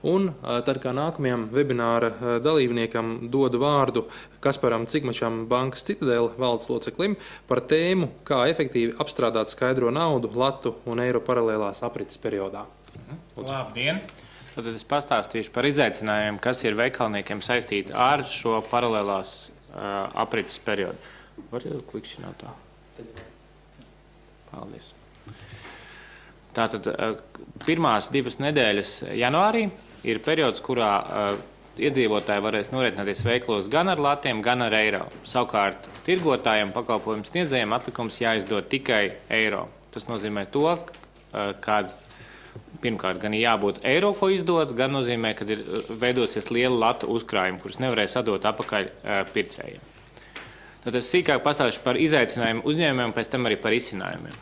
Un tad kā nākamajam webināra dalībniekam dodu vārdu Kasparam Cikmačam, Bankas Citadele valdes loceklim, par tēmu, kā efektīvi apstrādāt skaidro naudu latu un eiro paralēlās aprites periodā. Labdien! Tad es pastāstīšu par izaicinājumiem, kas ir veikalniekiem saistīti ar šo paralēlās aprites periodu. Var jau klikšķināt tā? Paldies. Tātad pirmās 2 nedēļas janvārī ir periods, kurā iedzīvotāji varēs norēķināties veikalos gan ar latiem, gan ar eiro. Savukārt tirgotājiem, pakalpojumu sniedzējiem atlikums jāizdod tikai eiro. Tas nozīmē to, ka pirmkārt gan jābūt eiro, ko izdot, gan nozīmē, ka ir veidosies liela latu uzkrājumi, kurus nevarēs atdot atpakaļ pircējiem. Tad es sīkāk pastāstīšu par izaicinājumu uzņēmumiem un pēc tam arī par izcinājumiem.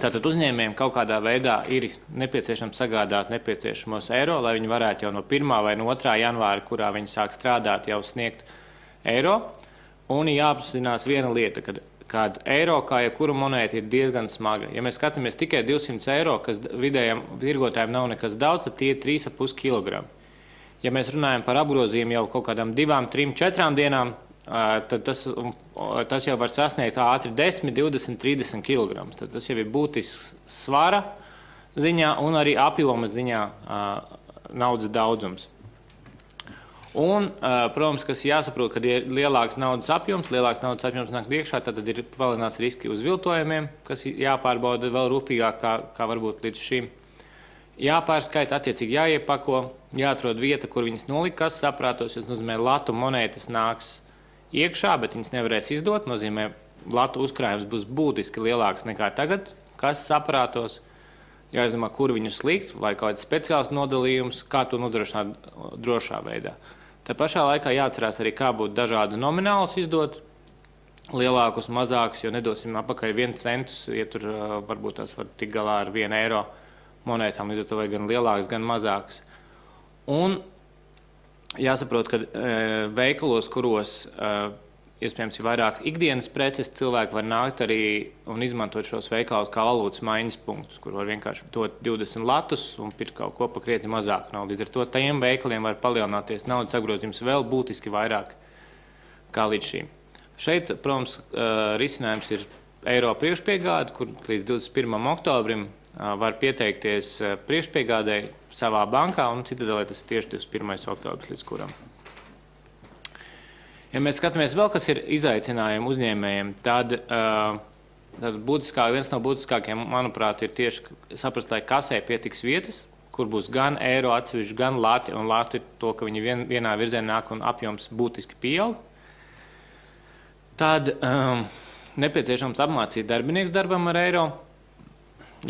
Tātad uzņēmējiem kaut kādā veidā ir nepieciešams sagādāt nepieciešamos eiro, lai viņi varētu jau no 1. vai no 2. janvāra, kurā viņi sāk strādāt, jau sniegt eiro. Un jāapzinās viena lieta, kad eiro, kā jebkura monēta, ir diezgan smaga. Ja mēs skatāmies tikai 200 eiro, kas vidējiem tirgotājiem nav nekas daudz, tad tie ir 3,5 kg. Ja mēs runājam par apgrozījumu jau kaut kādām 2, 3, 4 dienām, tad tas jau var sasniegt ātri 10, 20, 30 kg. Tad tas jau ir būtisks svara ziņā un arī apjoma ziņā naudas daudzums. Un, protams, kas jāsaprot, kad ir lielāks naudas apjoms nāk iekšā, tad ir palielinās riski uz viltojumiem, kas jāpārbauda vēl rūpīgāk, kā varbūt līdz šim. Jāpārskaita, attiecīgi jāiepako, jāatrod vieta, kur viņas nolika, kas saprātos, jo nozīmē latu monētas nāks iekšā, bet viņas nevarēs izdot, nozīmē latu uzkrājums būs būtiski lielāks nekā tagad, kas saprātos. Jāizdomā, kur viņus likt, vai kāds speciāls nodalījums, kā to nodrošināt drošā veidā. Tā pašā laikā jāatcerās arī, kā būtu dažādi nominālus izdot, lielākus, mazākus, jo nedosim apakaļ 1 centus, ja tur varbūt tās var tikt galā ar 1 eiro monētām, līdz ar to vai gan lielākas, gan mazākas. Un jāsaprot, ka veikalos, kuros iespējams ir vairāk ikdienas preces, cilvēki var nākt arī un izmantot šos veikalus kā valūtas maiņas punktus, kur var vienkārši dot 20 latus un pirkt kaut ko pa krietni mazāk naudu. Līdz ar to tajiem veikaliem var palielināties naudas apgrozījums vēl būtiski vairāk kā līdz šim. Šeit, protams, risinājums ir eiro priekšpiegāde, kur līdz 21. oktobrim var pieteikties priekšpiegādei savā bankā, un Citadelē tas ir tieši 21. oktobris līdz kuram. Ja mēs skatāmies vēl, kas ir izaicinājumi uzņēmējiem, tad viens no būtiskākajiem, manuprāt, ir tieši saprast, lai kasē pietiks vietas, kur būs gan eiro atsevišķi, gan lati, un lati to, ka viņi vienā virzienā nāk un apjoms būtiski pieaug. Tad nepieciešams apmācīt darbinieks darbam ar eiro,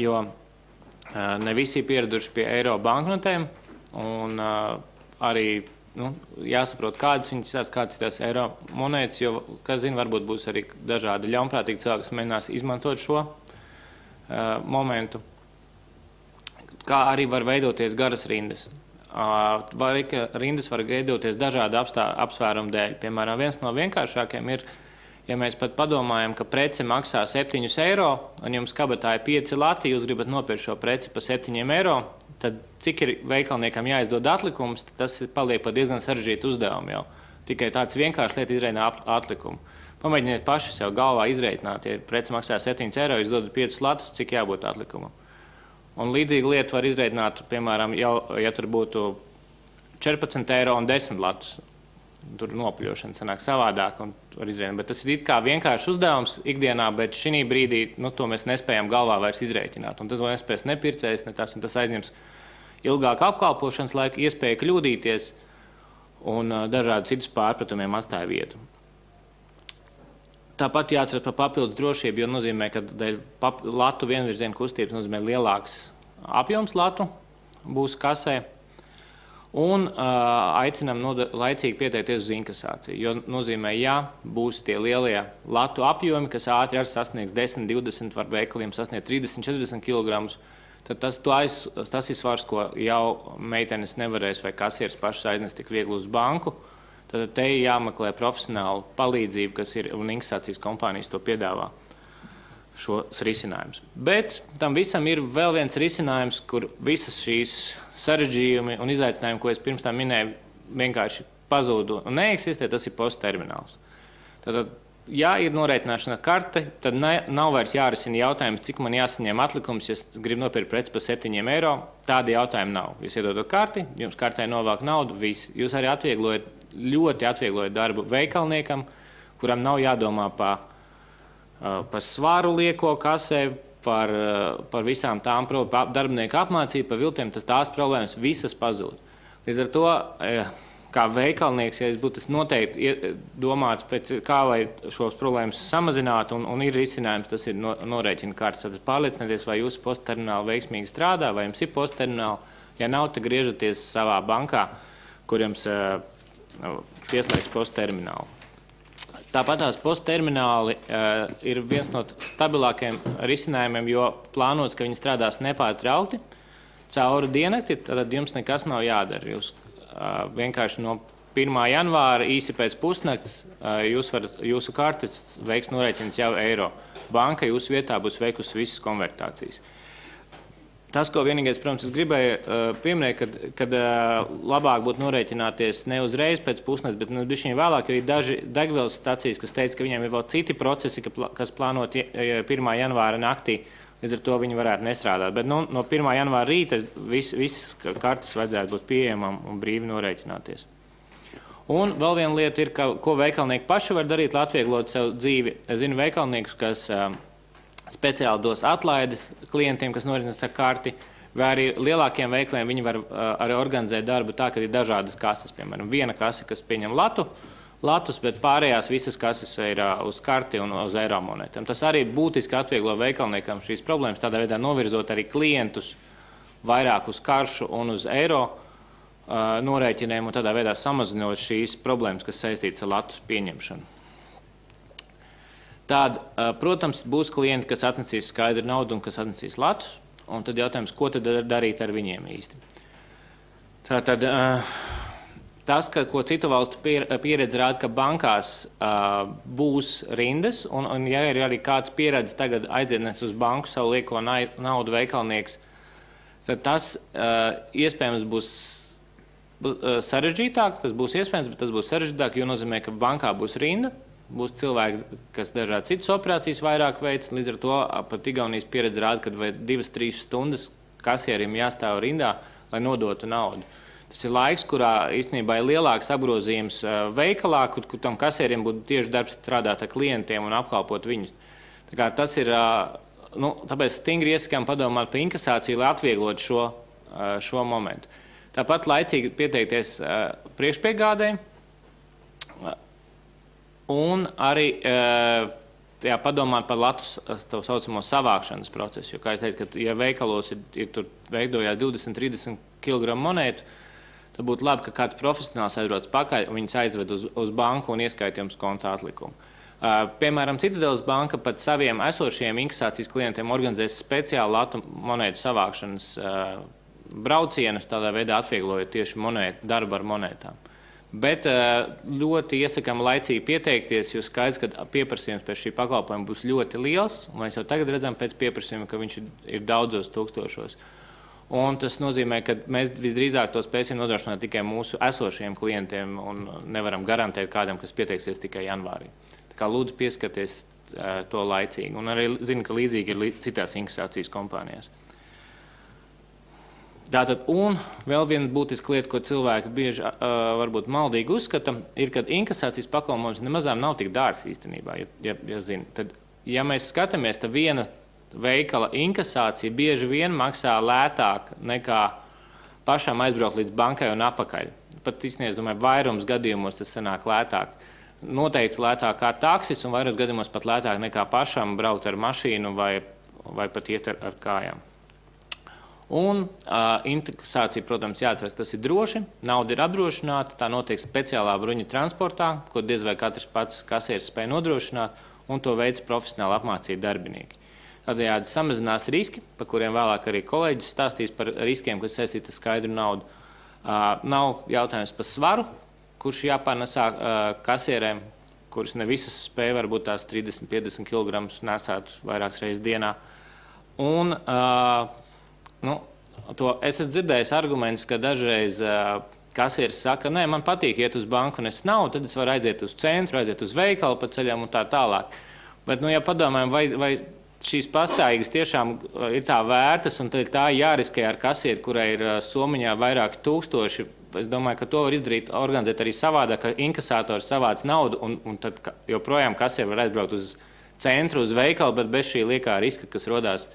jo ne visi ir pieraduši pie eiro banknotēm, un arī jāsaprot, kādas ir tās eiro monētas, jo, kas zina, varbūt būs arī dažādi ļaunprātīgi cilvēki, kas mēģinās izmantot šo momentu. Kā arī var veidoties garas rindas. Rindas var veidoties dažādu apsvērumu dēļ. Piemēram, viens no vienkāršākiem ir, ja mēs pat padomājam, ka prece maksā 7 eiro, un jums kabatā ir 5 lati, jūs gribat nopirkt šo preci pa 7 eiro, tad cik ir veikalniekam jāizdod atlikums, tas paliek par diezgan sarežģītu uzdevumu jau. Tikai tāds vienkārši lieta izrēķināt atlikumu. Pamēģiniet paši sev galvā izrēķināt, ja preci maksā 7 eiro, jūs dodat 5 latus, cik jābūt atlikumam. Un līdzīga lieta var izrēķināt, piemēram, ja tur būtu 14 eiro un 10 latus. Tur nopļošana sanāk savādāk un var izrēķināt. Bet tas ir it kā vienkārši uzdevums ikdienā, bet šī brīdī to mēs nespējam galvā vairs izrēķināt. Un tas nespēs nepircējs, ne tas, un tas aizņems ilgāku apkalpošanas laiku, iespēja kļūdīties un dažādu citus pārpratumiem atstāja vietu. Tāpat jāatceras par papildus drošību, jo nozīmē, ka latu vienvirziena kustības nozīmē lielāks apjoms latu būs kasē. Un aicinām laicīgi pieteikties uz inkasāciju, jo nozīmē, ja būs tie lielie latu apjomi, kas ātri arī sasniegs 10, 20, var veikaliem sasniegt 30, 40 kg, tad tas ir svars, ko jau meitenes nevarēs vai kasieris pašas aiznest tik viegli uz banku. Tad te jāmeklē profesionālu palīdzību, kas ir, un inkasācijas kompānijas to piedāvā šos risinājumus. Bet tam visam ir vēl viens risinājums, kur visas šīs sarežģījumi un izaicinājumi, ko es pirms tam minēju, vienkārši pazūd un neeksistē, tas ir posttermināls. Tātad, ja ir norēķināšana karte, tad nav vairs jārisina jautājums, cik man jāsaņem atlikums, ja es gribu nopirkt preci par 7 eiro. Tādi jautājumi nav. Jūs iedodat karti, jums kartē novāk naudu, viss. Jūs arī ļoti atvieglojat darbu veikalniekam, kuram nav jādomā par svaru lieko kasē, par visām tām darbinieku apmācību, par viltiem, tās problēmas visas pazūd. Līdz ar to, kā veikalnieks, ja es būtu noteikti domāts pēc kā, lai šos problēmas samazinātu un ir risinājums, tas ir norēķina kartes. Tad pārliecinieties, vai jūsu posttermināli veiksmīgi strādā, vai jums ir posttermināli. Ja nav, tad griežaties savā bankā, kur jums pieslēgs postterminālu. Tāpat tās posttermināli ir viens no stabilākajiem risinājumiem, jo plānots, ka viņi strādās nepārtraukti cauri diennakti, tad jums nekas nav jādara. Jūs vienkārši no 1. janvāra īsi pēc pusnakts jūsu kartes veiks norēķins jau eiro. Banka jūsu vietā būs veikusi visas konvertācijas. Tas, ko vienīgais, protams, es gribēju pieminēt, kad labāk būtu norēķināties ne uzreiz pēc pusnakts, bet bišķiņ vēlāk, jo ir daži degvielas stacijas, kas teica, ka viņiem ir vēl citi procesi, kas plānoti 1. janvāra naktī, līdz ar to viņi varētu nestrādāt. Bet no 1. janvāra rīta visas kartes vajadzētu būt pieejamam un brīvi norēķināties. Un vēl viena lieta ir, ko veikalnieki paši var darīt, lai atvieglotu sev dzīvi. Es zinu veikalniekus, kas speciāli dos atlaides klientiem, kas norisinās ar karti, vai arī lielākiem veikaliem viņi var arī organizēt darbu tā, ka ir dažādas kases. Piemēram, viena kase, kas pieņem latus, bet pārējās visas kases ir uz karti un uz eiro monētām. Tas arī būtiski atvieglo veikalniekam šīs problēmas, tādā veidā novirzot arī klientus vairāk uz karšu un uz eiro norēķiniem un tādā veidā samazinot šīs problēmas, kas saistītas ar latus pieņemšanu. Tad, protams, būs klienti, kas atnesīs skaidru naudu un kas atnesīs latus, un tad jautājums, ko tad darīt ar viņiem īsti. Tātad, tas, ko citu valstu pieredze rāda, ka bankās būs rindas, un ja ir arī kāds pieredze tagad aiziednes uz banku savu lieko naudu veikalnieks, tad tas iespējams būs sarežģītāk, tas būs iespējams, bet tas būs sarežģītāk, jo nozīmē, ka bankā būs rinda, būs cilvēki, kas dažādi citas operācijas vairāk veids, līdz ar to pat Igaunijas pieredze rāda, ka vai 2–3 stundas kasierim jāstāv rindā, lai nodotu naudu. Tas ir laiks, kurā īstenībā ir lielāks apgrozījums veikalā, kur tam kasierim būtu tieši darbs strādāt ar klientiem un apkalpot viņus. Tā kā tas ir, tāpēc stingri iesakām padomāt par inkasāciju, lai atvieglotu šo momentu. Tāpat laicīgi pieteikties priekšpiegādē, un arī padomāt par latus tā saucamo savākšanas procesu. Jo, kā es teicu, ka ja veikalos tur veidojās 20–30 kg monētu, tad būtu labi, ka kāds profesionāls aizrodas pakaļ un viņus aizved uz banku un ieskaitījums konta atlikumu. Piemēram, Citadeles banka pat saviem esošajiem inkasācijas klientiem organizēs speciālu latu monētu savākšanas braucienus, tādā veidā atvieglojot tieši darbu ar monētām. Bet ļoti iesakām laicīgi pieteikties, jo skaidrs, ka pieprasījums pēc šī pakalpojuma būs ļoti liels, un mēs jau tagad redzam pēc pieprasījuma, ka viņš ir daudzos tūkstošos. Un tas nozīmē, ka mēs visdrīzāk to spēsim nodrošināt tikai mūsu esošiem klientiem un nevaram garantēt kādam, kas pieteiksies tikai janvārī. Tā kā lūdzu pieskaties to laicīgi. Un arī zinu, ka līdzīgi ir citās inkasācijas kompānijās. Tātad, un vēl viena būtiska lieta, ko cilvēki bieži varbūt maldīgi uzskata, ir, ka inkasācijas pakalpojums nemazām nav tik dārgs īstenībā, ja zina. Tad, ja mēs skatāmies, tad viena veikala inkasācija bieži vien maksā lētāk nekā pašam aizbraukt līdz bankai un apakaļ. Pat īstenībā, es domāju, vairums gadījumos tas sanāk lētāk. Noteikti lētāk kā taksis un vairums gadījumos pat lētāk nekā pašam braukt ar mašīnu vai pat iet ar kājām. Un inkasācija, protams, jāatceras, tas ir droši, nauda ir apdrošināta, tā notiek speciālā bruņa transportā, ko diez vai katrs pats kasieris spēj nodrošināt, un to veids profesionāli apmācīti darbinieki. Tādējādi samazinās riski, par kuriem vēlāk arī kolēģis stāstīs par riskiem, kas saistīti ar skaidru naudu. Nav jautājums par svaru, kurš jāpārnesā kasierēm, kuras ne visas spēj varbūt tās 30–50 kg nesāt vairākas reizes dienā. Un Es esmu dzirdējis argumentus, ka dažreiz kasieris saka, nē, man patīk iet uz banku un es nav, tad es varu aiziet uz centru, aiziet uz veikalu pa ceļam un tā tālāk. Bet, ja padomājam, vai šīs pastāvīgas tiešām ir tā vērtas, un tad tā jāriskē ar kasieri, kurai ir Somiņā vairāki tūkstoši. Es domāju, ka to var izdarīt, organizēt arī savādāk, ka inkasators savāc naudu, un tad joprojām kasieri var aizbraukt uz centru, uz veikalu, bet bez šī liekā riska, kas rodās,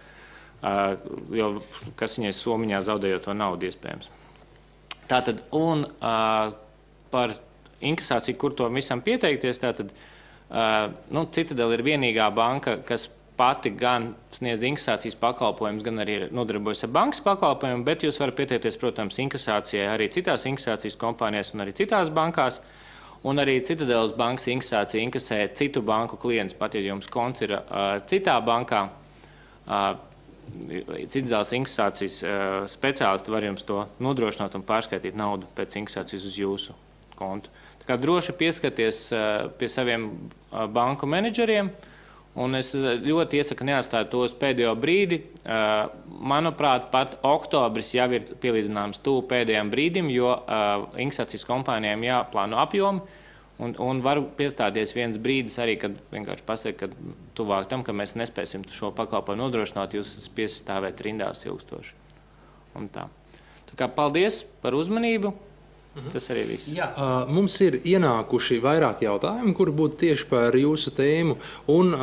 kas viņai Somiņā zaudējot to naudu iespējams. Tātad, un par inkasāciju, kur to visam pieteikties, tātad, Citadele ir vienīgā banka, kas pati gan sniedz inkasācijas pakalpojumus, gan arī nodarbojas ar bankas pakalpojumiem, bet jūs varat pieteikties, protams, inkasācijai arī citās inkasācijas kompānijās un arī citās bankās. Un arī Citadeles bankas inkasācija inkasē citu banku klients, pat ja jums konts ir citā bankā. Citadeles inkasācijas speciālisti var jums to nodrošināt un pārskaitīt naudu pēc inkasācijas uz jūsu kontu. Tā kā droši pieskaties pie saviem banku menedžeriem, un es ļoti iesaku neatstāt to uz pēdējo brīdi. Manuprāt, pat oktobris jau ir pielīdzināms tuvu pēdējiem brīdim, jo inkasācijas kompānijām jāplāno apjomi, un var piestāties viens brīdis arī, kad vienkārši pasaka, ka tuvāk tam, ka mēs nespēsim šo pakalpojumu nodrošināt, jūs spiest stāvēt rindās ilgstoši. Un tā. Tā kā paldies par uzmanību. Tas arī viss. Jā, mums ir ienākuši vairāk jautājumu, kuri būtu tieši par jūsu tēmu. Un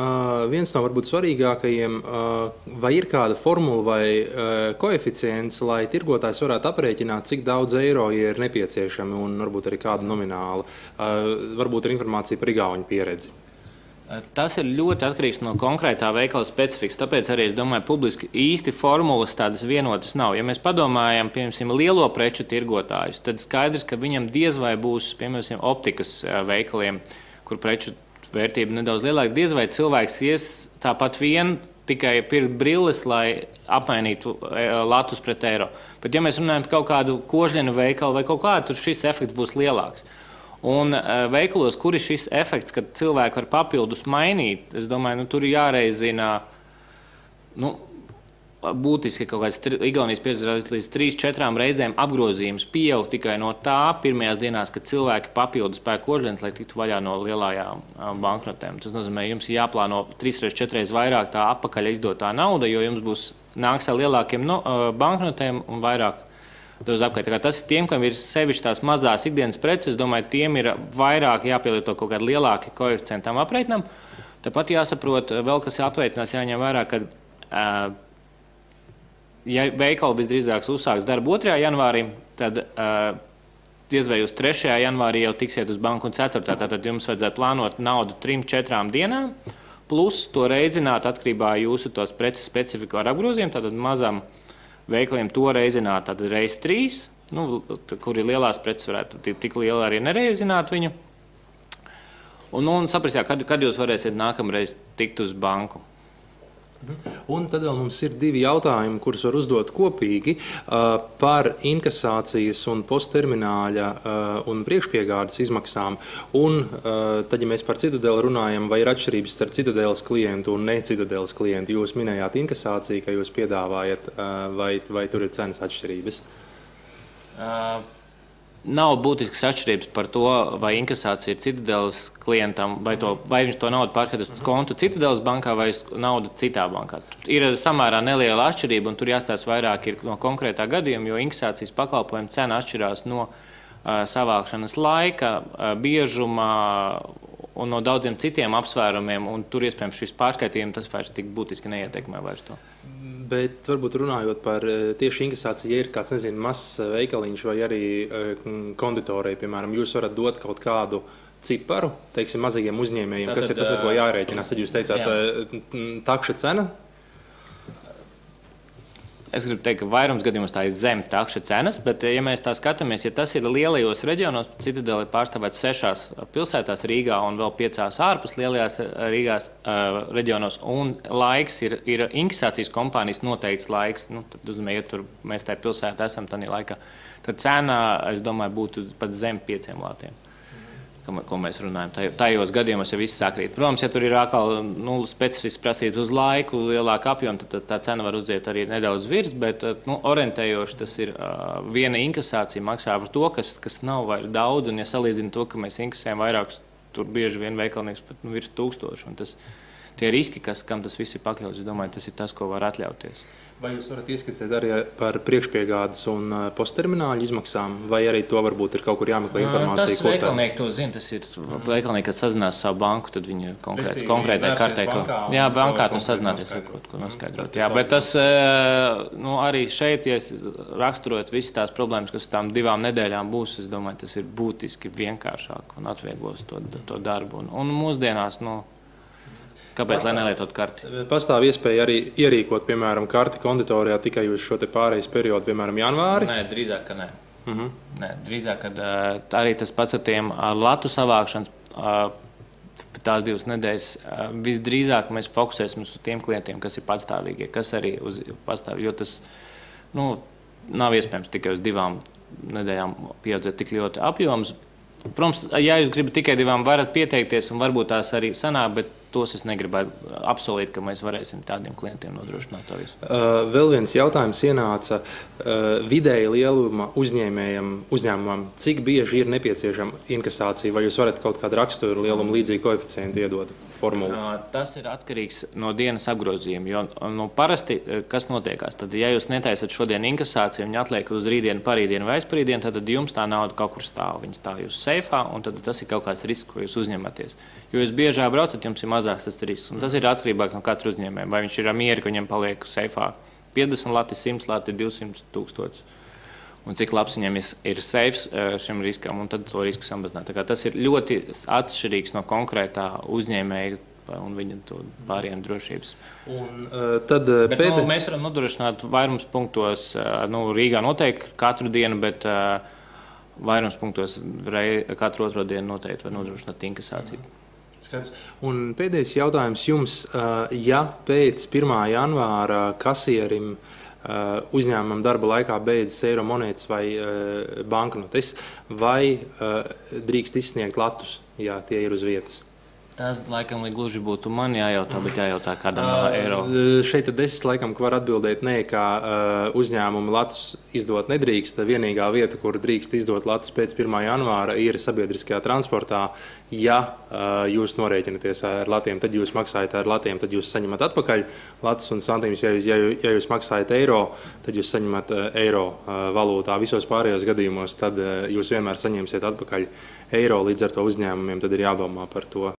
viens no varbūt svarīgākajiem, vai ir kāda formula vai koeficients, lai tirgotājs varētu aprēķināt, cik daudz eiro ir nepieciešami un varbūt arī kādu nominālu. Varbūt ir informācija par igauņu pieredzi. Tas ir ļoti atkarīgs no konkrētā veikala specifikas, tāpēc arī es domāju, publiski īsti formulas tādas vienotas nav. Ja mēs padomājam, piemēram, lielo preču tirgotājus, tad skaidrs, ka viņam diez vai būs, piemēram, optikas veikaliem, kur preču vērtība nedaudz lielāka, diez vai cilvēks ies tāpat vien tikai pirkt brilles, lai apmainītu latus pret eiro. Bet ja mēs runājam par kaut kādu kožļenu veikalu vai kaut kādu, tad šis efekts būs lielāks. Un veikalos, kur ir šis efekts, kad cilvēki var papildus mainīt, es domāju, tur ir jāreizina būtiski kaut kāds Igaunijas pieredzes līdz 3-4 reizēm apgrozījums pieaug tikai no tā pirmajās dienās, kad cilvēki papildus pērk kožļenes, lai tiktu vaļā no lielājām banknotēm. Tas nozīmē, jums ir jāplāno 3-4 vairāk tā apakaļ izdotā nauda, jo jums būs nāks ar lielākiem banknotēm un vairāk Tas ir tiem, kam ir sevišķi tās mazās ikdienas preces, es domāju, tiem ir vairāk jāpielieto kaut kādi lielāki koeficientam aprēķinam. Tāpat jāsaprot, vēl kas aprēķinās, jāņem vērā, ka ja veikali visdrīzāk uzsāks darbu 2. janvārī, tad diez vai uz 3. janvārī jau tiksiet uz banku un 4. Tātad jums vajadzētu plānot naudu 3-4 dienām, plus to reizināt atkarībā jūsu tos preces specifiku ar apgrozījumu, tātad mazam veikaliem to reizināt, tad reiz 3, kur ir lielās preces, varētu tik liela arī nereizināt viņu. Un saprast, kad jūs varēsiet nākamreiz tikt uz banku. Un tad vēl mums ir 2 jautājumi, kurus var uzdot kopīgi par inkasācijas un posttermināļa un priekšpiegādes izmaksām. Un tad, ja mēs par Citadeli runājam, vai ir atšķirības starp Citadeles klientu un ne Citadeles klientu? Jūs minējāt inkasāciju, ka jūs piedāvājat, vai tur ir cenas atšķirības? Nav būtiskas atšķirības par to, vai inkasācija ir Citadeles klientam, vai viņš to naudu pārskatās uz kontu Citadeles bankā vai naudu citā bankā. Ir samērā neliela atšķirība, un tur jāstāsta vairāk no konkrētā gadījuma, jo inkasācijas pakalpojuma cena atšķirās no savākšanas laika, biežuma un no daudziem citiem apsvērumiem, un tur iespējams šis pārskaitījums tas vairs tik būtiski neietekmē vairs to. Bet varbūt runājot par tieši inkasāciju, ja ir kāds, mazs veikaliņš vai arī konditorei, piemēram, jūs varat dot kaut kādu ciparu, teiksim, mazajiem uzņēmējiem, kas ir tas, ar ko jārēķinās. Tad jūs teicāt, takša cena? Es gribu teikt, ka vairums gadījumos tā ir zem takša cenas, bet, ja mēs tā skatāmies, ja tas ir lielajos reģionos, Citadele ir pārstāvēts 6 pilsētās Rīgā un vēl 5 ārpus lielajās Rīgās reģionos, un laiks ir inkasācijas kompānijas noteikts laiks, tad, ja tur mēs tajā pilsētā esam tādā laikā, tad cena, es domāju, būtu pat zem 5 latiem. ko mēs runājam. Tajos gadījumos jau viss sāk krīt. Protams, ja tur ir atkal specifisks prasības uz laiku, lielāka apjoma, tad tā cena var uziet arī nedaudz virs, bet orientējoši tas ir viena inkasācija maksā par to, kas nav vairs daudz, un ja salīdzina to, ka mēs inkasējam vairākus, tur bieži vien veikalnieks pat virs 1000, un tie riski, kam tas viss ir pakļauts, es domāju, tas ir tas, ko var atļauties. Vai jūs varat ieskicēt arī par priekšpiegādes un posttermināļu izmaksām, vai arī to varbūt ir kaut kur jāmeklē informācija? Tas veikalnieki to zina, tas ir veikalnieki, kad sazinās savu banku, tad viņi konkrētai kartē. Jā, bankā to sazināties, kaut ko noskaidrot. Jā, bet tas arī šeit, ja raksturot visas tās problēmas, kas tām 2 nedēļām būs, es domāju, tas ir būtiski vienkāršāk un atvieglos to darbu. Un mūsdienās, kāpēc lai nelietot karti? Pastāv iespēja arī ierīkot, piemēram, karti konditorijā tikai uz šo te pārejas periodu, piemēram, janvāri? Nē, drīzāk, ka nē. Nē, drīzāk, kad arī tas pats ar tiem latu savākšanas, tās 2 nedēļas, visdrīzāk mēs fokusēsim uz tiem klientiem, kas ir patstāvīgie, kas arī uz patstāvīgi, jo tas, nav iespējams tikai uz 2 nedēļām pieaudzēt tik ļoti apjoms. Protams, ja jūs gribat tikai 2, varat pieteikties un varbūt tās arī sanāk, bet tos es negribētu apsolīt, ka mēs varēsim tādiem klientiem nodrošināt to visu. Vēl viens jautājums ienāca vidēji lieluma uzņēmumam. Cik bieži ir nepieciešama inkasācija, vai jūs varat kaut kādu raksturu lielumu līdzīgu koeficientu iedot formulu? Tas ir atkarīgs no dienas apgrozījuma, jo parasti, kas notiekās, tad, ja jūs netaisat šodien inkasāciju un atliek uz rītdienu, parītdienu vai aizparītdienu, tad jums tā nauda kaut kur stāv. Viņa stāv jūsu seifā, un tad tas ir kaut kāds risks, ko jūs uzņematies. Jo jūs biežāk braucat, jums ir mazāks tas risks. Un tas ir atkarībā no katra uzņēmēja. Vai viņš ir mieri, ka viņam paliek seifā 50 lati, 100 lati, 200 000. Un cik labs viņam ir seifs šim riskam, un tad to risku samazināt. Tas ir ļoti atšķirīgs no konkrētā uzņēmēja un viņa pārējiem drošības. Mēs varam nodrošināt vairums punktos, Rīgā noteikti katru dienu, bet vairums punktos katru otro dienu noteikti var nodrošināt inkasāciju. Un pēdējais jautājums jums, ja pēc 1. janvāra kasierim uzņēmumam darba laikā beidzas eiro monētas vai banknotes, vai drīkst izsniegt latus, ja tie ir uz vietas? Tas, laikam, gluži būtu man jājautā, bet jājautā kādam no eiro. Šeit tad es, laikam, var atbildēt nē, ka uzņēmumi latus izdot nedrīkst. Vienīgā vieta, kur drīkst izdot latus pēc 1. janvāra, ir sabiedriskajā transportā. Ja jūs norēķinaties ar latiem, tad jūs maksājat ar latiem, tad jūs saņemat atpakaļ latus un santīmus. Ja jūs maksājat eiro, tad jūs saņemat eiro valūtā. Visos pārējos gadījumos tad jūs vienmēr saņemsiet atpakaļ eiro, līdz ar to uzņēmumiem tad ir jādomā par to.